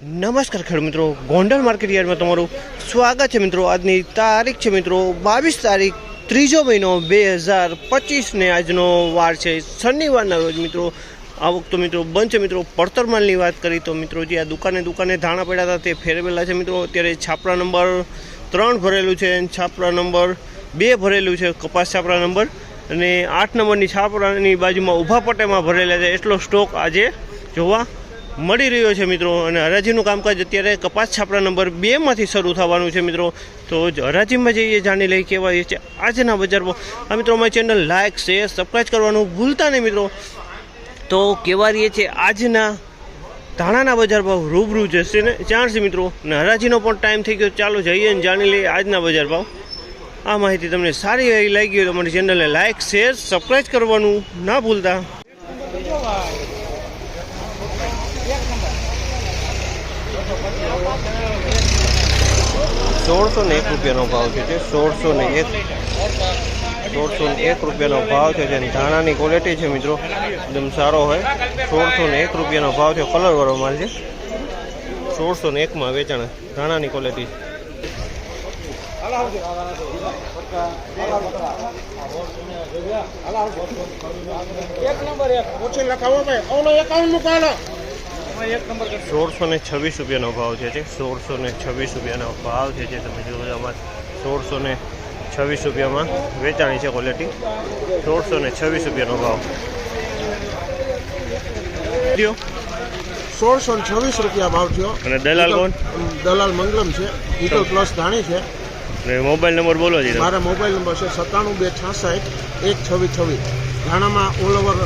નમસ્કાર ખેડૂત મિત્રો, ગોંડલ માર્કેટ યાર્ડમાં તમારું સ્વાગત છે મિત્રો। આજની તારીખ છે મિત્રો 22 તારીખ 3 મહિનો 2025 ને આજનો વાર છે શનિવારના રોજ મિત્રો। આવક તો મિત્રો બંધ છે મિત્રો। પડતર માલની વાત કરી તો મિત્રો જે આ દુકાને ધાણા પડ્યા હતા તે ફેરવેલા છે મિત્રો। અત્યારે છાપરા નંબર 3 ભરેલું છે, છાપરા નંબર 2 ભરેલું છે, કપાસ છાપરા નંબર અને 8 નંબરની છાપરાની બાજુમાં ઊભા પટ્ટામાં ભરેલા છે। એટલો સ્ટોક આજે જોવા મળી રહ્યો છે મિત્રો। અને હરાજીનું કામકાજ અત્યારે કપાસ છાપરા નંબર 2 માંથી શરૂ થવાનું છે મિત્રો। તો હરાજીમાં જઈએ, જાણી લઈ કેવા છે આજના બજાર ભાવ। આ મિત્રો અમારી ચેનલ લાઇક શેર સબસ્ક્રાઈબ કરવાનું ભૂલતા નહીં મિત્રો। તો કેવા રહીએ છે આજના ધાણાના બજાર ભાવ રૂબરૂ જશે ને જાણશે મિત્રો। અને હરાજીનો પણ ટાઈમ થઈ ગયો, ચાલો જઈએ ને જાણી લઈએ આજના બજાર ભાવ। આ માહિતી તમને સારી એવી લાગી હોય તો અમારી ચેનલને લાઇક શેર સબસ્ક્રાઈબ કરવાનું ના ભૂલતા। 1601 રૂપિયાનો ભાવ છે। 1601 રૂપિયાનો ભાવ છે। ધાણાની ક્વોલિટી છે મિત્રો, એકદમ સારો હોય। 1601 રૂપિયાનો ભાવ છે, કલરવાળો માલ છે। 1601માં વેચાણ ધાણાની ક્વોલિટી। ₹1626 રૂપિયાનો ભાવ છે। 1626 રૂપિયાનો ભાવ છે જે તમે જોયો આમાં 1626 રૂપિયામાં વેચાણી છે ક્વોલિટી। 1626 રૂપિયાનો ભાવ। 1626 રૂપિયા ભાવ થયો। અને દલાલ કોણ? દલાલ મંગલમ છે, ઈટલ પ્લસ ધાણી છે। અને મોબાઈલ નંબર બોલો જી। મારા મોબાઈલ નંબર છે 9726612626। ધાણામાં ઓલ ઓવર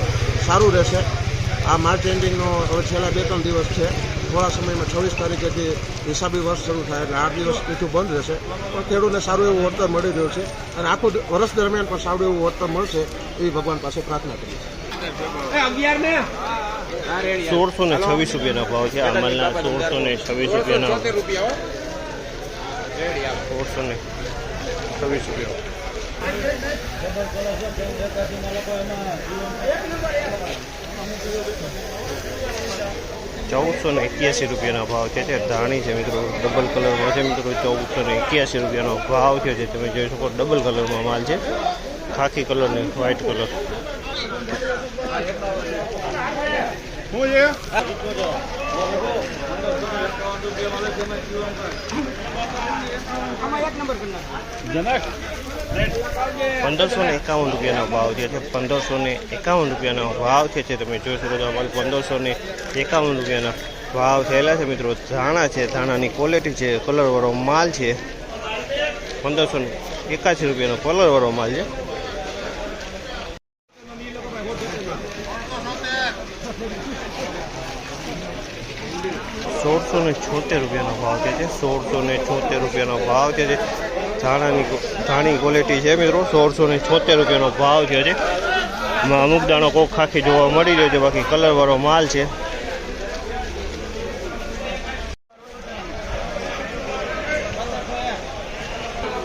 સારું રહેશે। આ માર્ચ એન્ડિંગનો હવે છેલ્લા 2-3 દિવસ છે। થોડા સમયમાં 26 તારીખેથી હિસાબી વર્ષ શરૂ થાય એટલે 8 દિવસ પીછું બંધ રહેશે, પણ ખેડૂતને સારું એવું વળતર મળી રહ્યું છે અને આખું વર્ષ દરમિયાન પણ સારું એવું વળતર મળશે એવી ભગવાન પાસે પ્રાર્થના કરીએ છીએ। 1626 રૂપિયાનો ભાવ છે આ માલના। 1626 રૂપિયાનો 1626 રૂપિયા। 1481 રૂપિયાનો ભાવ છે। ધાણી છે મિત્રો, ડબલ કલરમાં છે મિત્રો। 1481 રૂપિયાનો ભાવ છે જે તમે જોઈ શકો, ડબલ કલરમાં માલ છે, ખાકી કલર ને વ્હાઇટ કલર। ₹1551 રૂપિયાનો ભાવ છે। 1551 રૂપિયાનો ભાવ છે તમે જોઈ શકો છો। અમારે 1551 રૂપિયાના ભાવ થયેલા છે મિત્રો। ધાણા છે, ધાણાની ક્વોલિટી છે, કલરવાળો માલ છે। 1581 રૂપિયાનો કલરવાળો માલ છે। 1676 રૂપિયાનો ભાવ છે। 1676 રૂપિયાનો ભાવ છે। ધાણી ક્વોલિટી છે મિત્રો। 1676 રૂપિયાનો ભાવ છે। અમુક દાણો કોક ખાખી જોવા મળી રહ્યો છે, બાકી કલરવાળો માલ છે।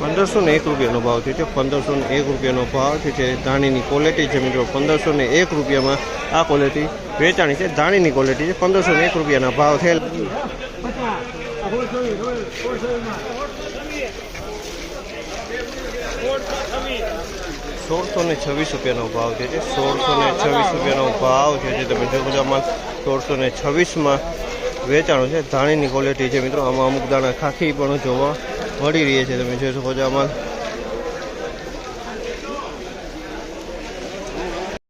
1501 રૂપિયાનો ભાવ છે। 1501 રૂપિયાનો ભાવ છે। ધાણીની ક્વોલિટી છે મિત્રો। 1501 રૂપિયામાં આ ક્વોલિટી વેચાણી છે, ધાણીની ક્વોલિટી છે। 1501 રૂપિયાના ભાવ થયેલ। 1626 રૂપિયાનો ભાવ છે। 1626 રૂપિયાનો ભાવ છે જે તમે જોઈ શકો આમાં 1626માં વેચાણું છે, ધાણીની ક્વોલિટી છે મિત્રો। આમાં અમુક દાણા ખાખી પણ જોવા મળી રહી છે, તમે જોઈ શકો છો આમાં।